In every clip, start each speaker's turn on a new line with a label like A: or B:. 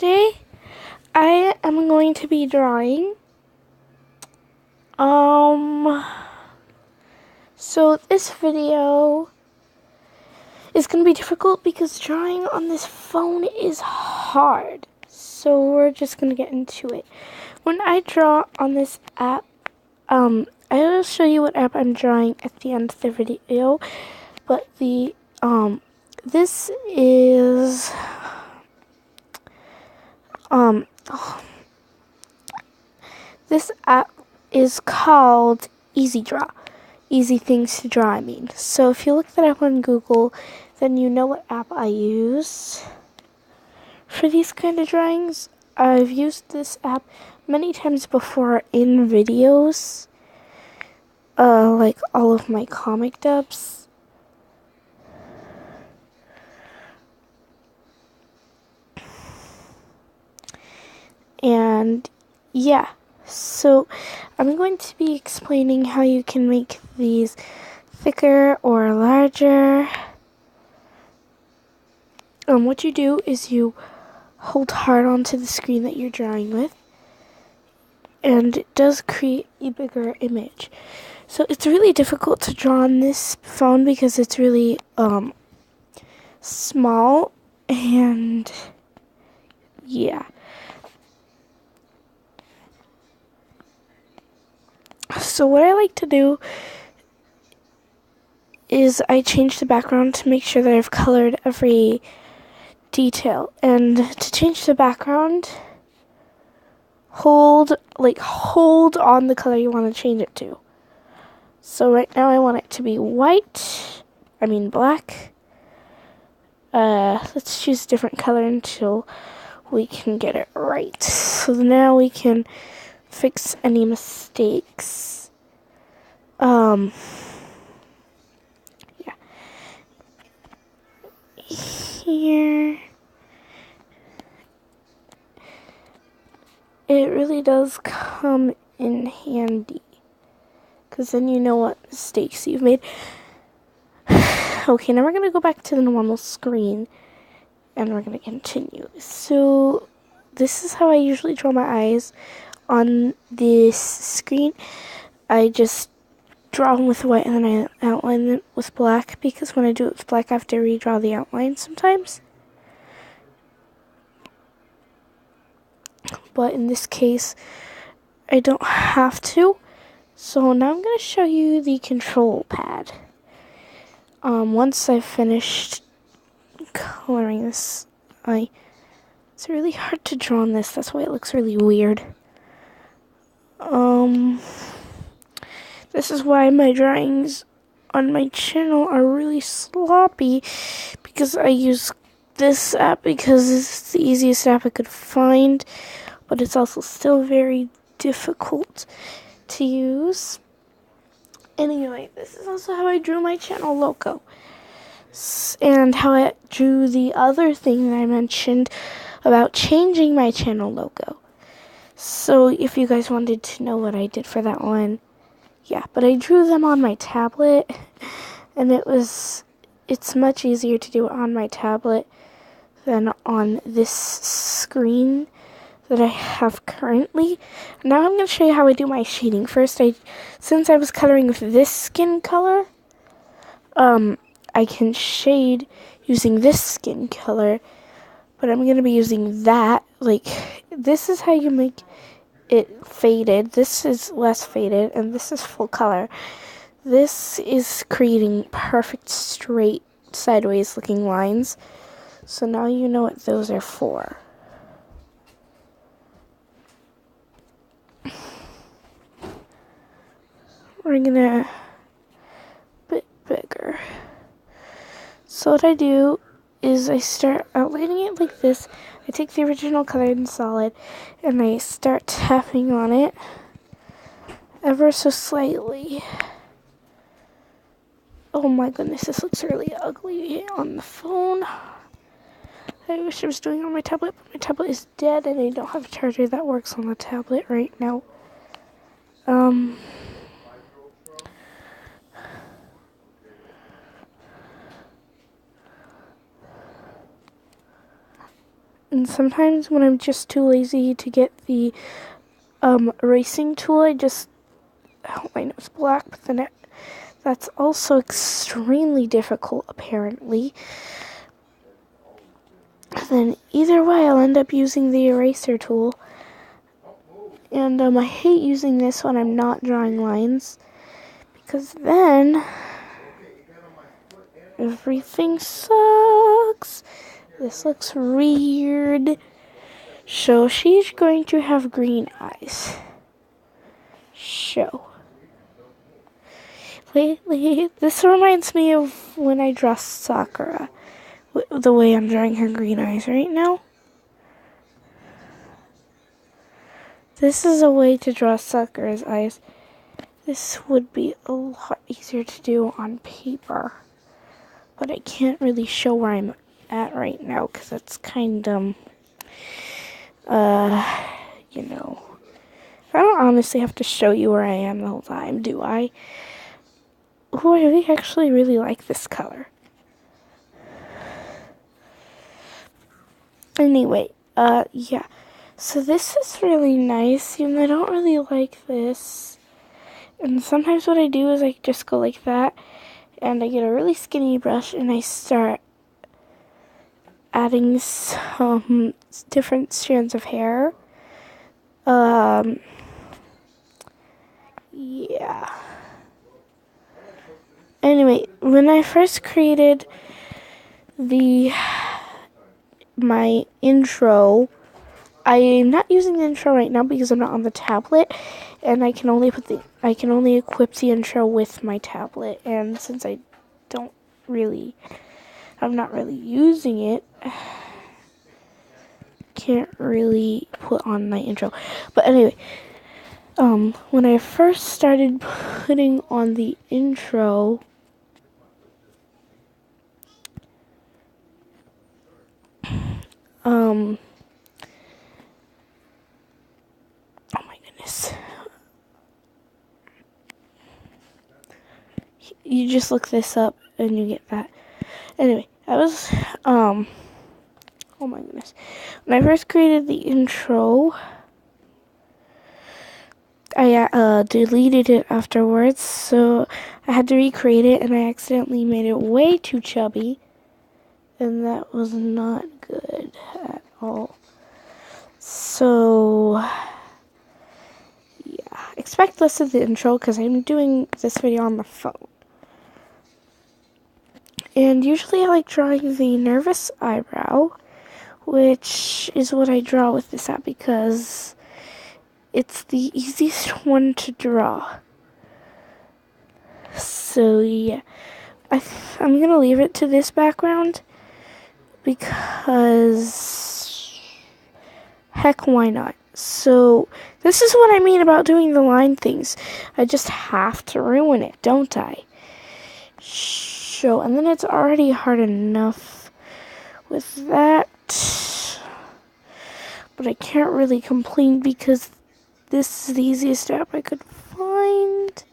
A: today I am going to be drawing. So this video is going to be difficult because drawing on this phone is hard. So we're just going to get into it. When I draw on this app, I will show you what app I'm drawing at the end of the video. But this is, this app is called Easy Draw. Easy things to draw, I mean. So if you look that up on Google, then you know what app I use for these kind of drawings. I've used this app many times before in videos, like all of my comic dubs. And yeah, so I'm going to be explaining how you can make these thicker or larger. What you do is you hold hard onto the screen that you're drawing with, and it does create a bigger image. So it's really difficult to draw on this phone because it's really small, and yeah. So what I like to do is I change the background to make sure that I've colored every detail. And to change the background, hold on the color you want to change it to. So right now I want it to be black. Let's choose a different color until we can get it right. So now we can fix any mistakes. Yeah. Here. It really does come in handy, because then you know what mistakes you've made. Okay, now we're going to go back to the normal screen, and we're going to continue. So, this is how I usually draw my eyes on this screen. I just draw them with white, and then I outline them with black, because when I do it with black, I have to redraw the outline sometimes. But in this case, I don't have to. So now I'm going to show you the control pad. Once I've finished coloring this, it's really hard to draw on this. That's why it looks really weird. This is why my drawings on my channel are really sloppy, because I use this app because it's the easiest app I could find, but it's also still very difficult to use. Anyway, this is also how I drew my channel logo, and how I drew the other thing that I mentioned about changing my channel logo. So if you guys wanted to know what I did for that one, yeah, but I drew them on my tablet, and it's much easier to do it on my tablet than on this screen that I have currently. Now I'm going to show you how I do my shading. First, since I was coloring with this skin color, I can shade using this skin color, but I'm going to be using that. This is how you make it faded. This is less faded, and this is full color. This is creating perfect straight sideways looking lines. So now you know what those are for. We're gonna bit bigger. So what I do is I start outlining it like this. I take the original color in solid, and I start tapping on it ever so slightly. Oh my goodness, this looks really ugly on the phone. I wish I was doing it on my tablet, but my tablet is dead, and I don't have a charger that works on the tablet right now. And sometimes when I'm just too lazy to get the erasing tool, I just, oh, my nose black, but then that's also extremely difficult, apparently. Then either way, I'll end up using the eraser tool. And I hate using this when I'm not drawing lines, because then everything sucks. This looks weird. So she's going to have green eyes. So lately, this reminds me of when I draw Sakura, the way I'm drawing her green eyes right now. This is a way to draw Sakura's eyes. This would be a lot easier to do on paper, but I can't really show where I'm at right now because it's kind of, you know, I don't honestly have to show you where I am the whole time, do I? Oh, I actually really like this color. Anyway, yeah. So this is really nice, even though I don't really like this. And sometimes what I do is I just go like that, and I get a really skinny brush, and I start adding some different strands of hair. Yeah. Anyway, when I first created my intro, I'm not using the intro right now because I'm not on the tablet, and I can only equip the intro with my tablet. And since I'm not really using it, can't really put on my intro. But anyway, when I first started putting on the intro, oh my goodness. You just look this up and you get that. Anyway, I was, oh my goodness. When I first created the intro, I deleted it afterwards, so I had to recreate it, and I accidentally made it way too chubby, and that was not good at all. So yeah, expect less of the intro because I'm doing this video on the phone. And usually I like drawing the nervous eyebrow, which is what I draw with this app because it's the easiest one to draw. So yeah, I'm going to leave it to this background because heck, why not? So this is what I mean about doing the line things. I just have to ruin it, don't I? And then it's already hard enough with that, but I can't really complain because this is the easiest app I could find.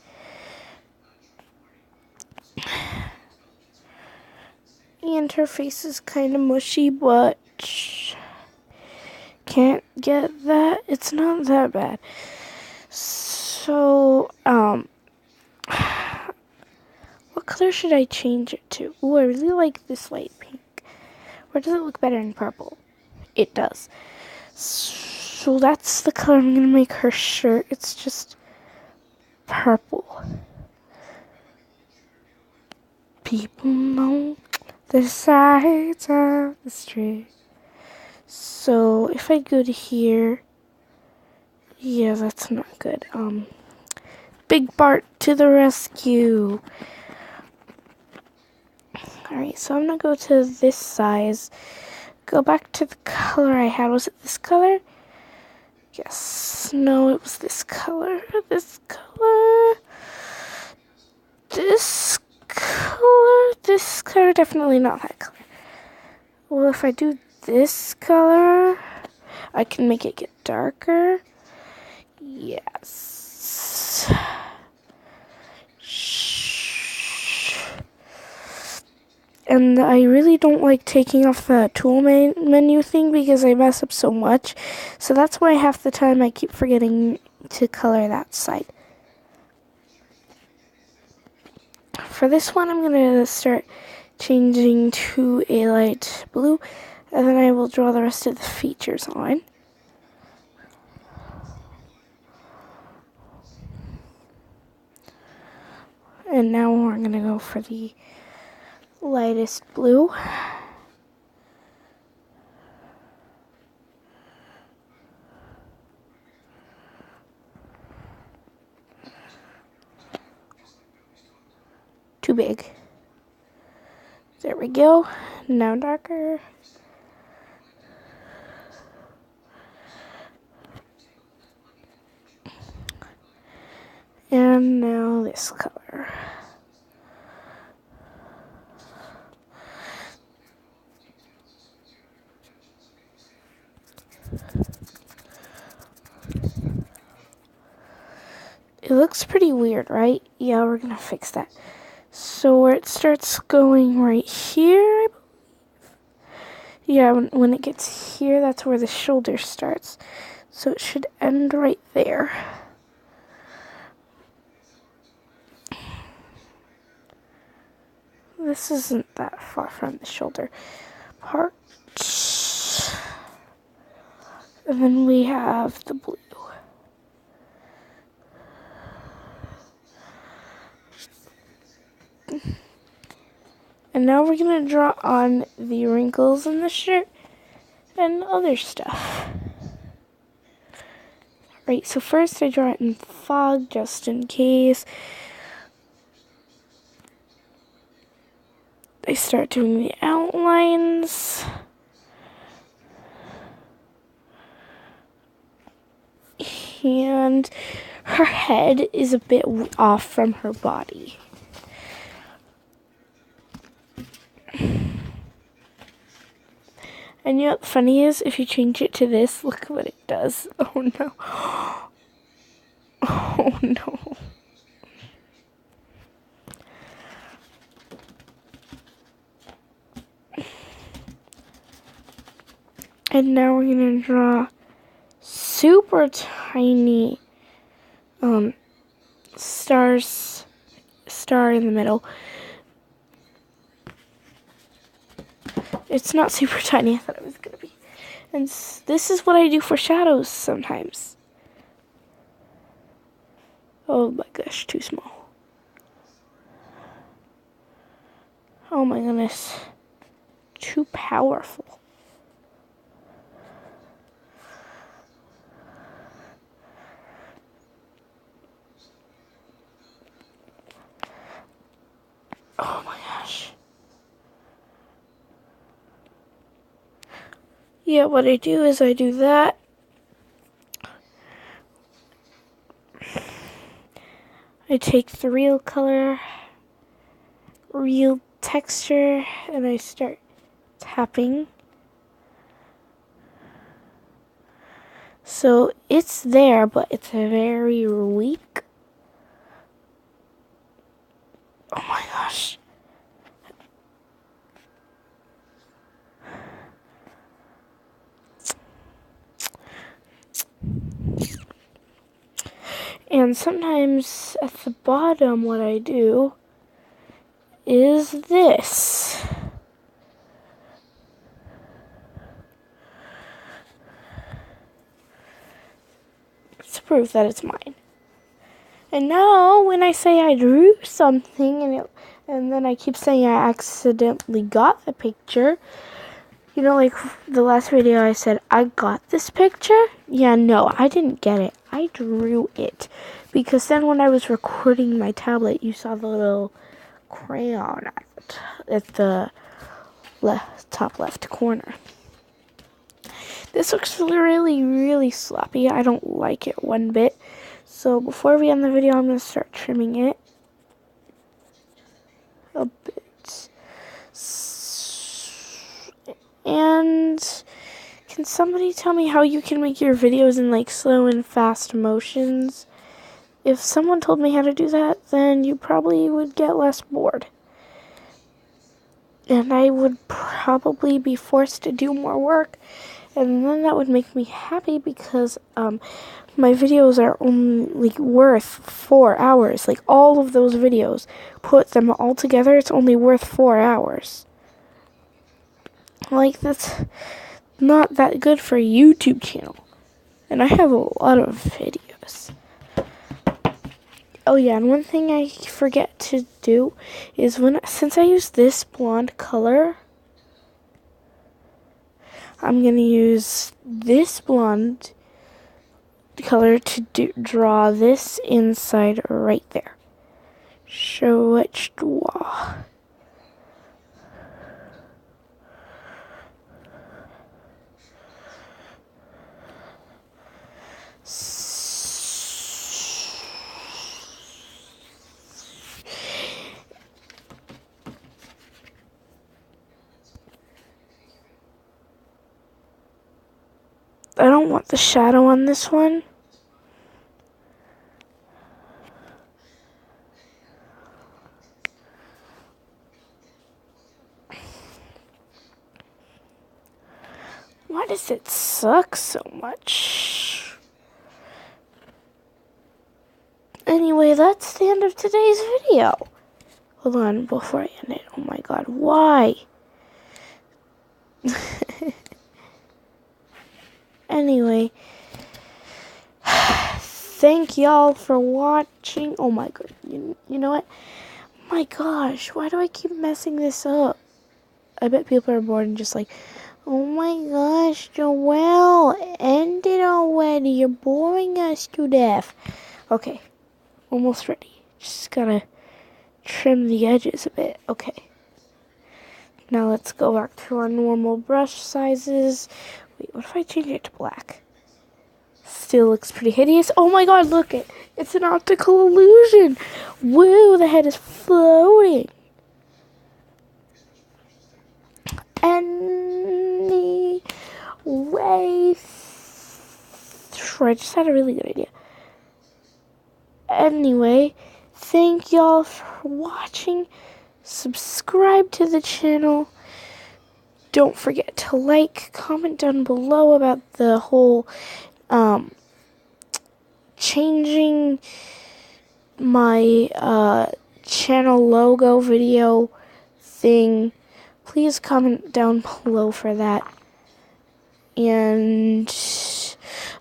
A: And her face is kind of mushy, but can't get that. It's not that bad. So, what color should I change it to? Ooh, I really like this light pink. Or does it look better in purple? It does. So that's the color I'm going to make her shirt. It's just purple. People know the sides of the street. So if I go to here, yeah, that's not good. Big Bart to the rescue. Alright, so I'm going to go to this size. Go back to the color I had. Was it this color? Yes. No, it was this color. This color. This color. This color. Definitely not that color. Well, if I do this color, I can make it get darker. Yes. And I really don't like taking off the tool menu thing because I mess up so much. So that's why half the time I keep forgetting to color that side. For this one, I'm going to start changing to a light blue, and then I will draw the rest of the features on. And now we're going to go for the lightest blue. Too big. There we go. Now darker. And now this color. It looks pretty weird, right? Yeah, we're gonna fix that. So where it starts going right here, I believe. Yeah, when it gets here, that's where the shoulder starts. So it should end right there. This isn't that far from the shoulder part. And then we have the blue. And now we're going to draw on the wrinkles in the shirt and other stuff. Right, so first I draw it in fog just in case. I start doing the outlines. And her head is a bit off from her body. And you know what funny is? If you change it to this, look what it does. Oh no. Oh no. And now we're going to draw super tiny star in the middle. It's not super tiny, I thought it was going to be. And this is what I do for shadows sometimes. Oh my gosh, too small. Oh my goodness. Too powerful. Oh my gosh. Yeah, what I do is I do that. I take the real color, real texture, and I start tapping. So it's there, but it's very weak. Oh my gosh. And sometimes at the bottom what I do is this. To prove that it's mine. And now when I say I drew something and then I keep saying I accidentally got the picture, you know, like the last video I said, I got this picture? Yeah, no, I didn't get it. I drew it. Because then when I was recording my tablet, you saw the little crayon at the top left corner. This looks really, really sloppy. I don't like it one bit. So before we end the video, I'm going to start trimming it a bit. And can somebody tell me how you can make your videos in like slow and fast motions? If someone told me how to do that, then you probably would get less bored. and I would probably be forced to do more work, and then that would make me happy because my videos are only worth 4 hours. Like, all of those videos, put them all together, it's only worth 4 hours. Like, that's not that good for a YouTube channel. And I have a lot of videos. Oh yeah, and one thing I forget to do is since I use this blonde color, I'm going to use this blonde color to draw this inside right there. Switch draw. I don't want the shadow on this one. Why does it suck so much? Anyway, that's the end of today's video. Hold on, before I end it. Oh my god, why? Anyway, thank y'all for watching. Oh my god, you know what? My gosh, why do I keep messing this up? I bet people are bored and just like, oh my gosh, Joelle, end it already. You're boring us to death. Okay, almost ready. Just gotta trim the edges a bit. Okay. Now let's go back to our normal brush sizes. Wait, what if I change it to black? Still looks pretty hideous. Oh my god, look it. It's an optical illusion. Woo, the head is floating. Anyway, I just had a really good idea. Anyway, thank y'all for watching. Subscribe to the channel. Don't forget to like, comment down below about the whole changing my channel logo video thing. Please comment down below for that. And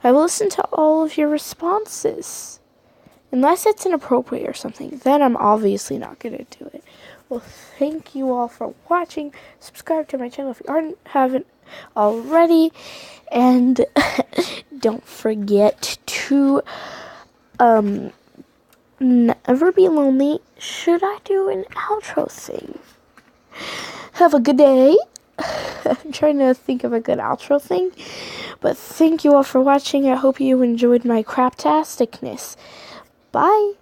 A: I will listen to all of your responses. Unless it's inappropriate or something, then I'm obviously not going to do it. Well, thank you all for watching. Subscribe to my channel if you haven't already. And don't forget to never be lonely. Should I do an outro thing? Have a good day. I'm trying to think of a good outro thing. But thank you all for watching. I hope you enjoyed my craptasticness. Bye.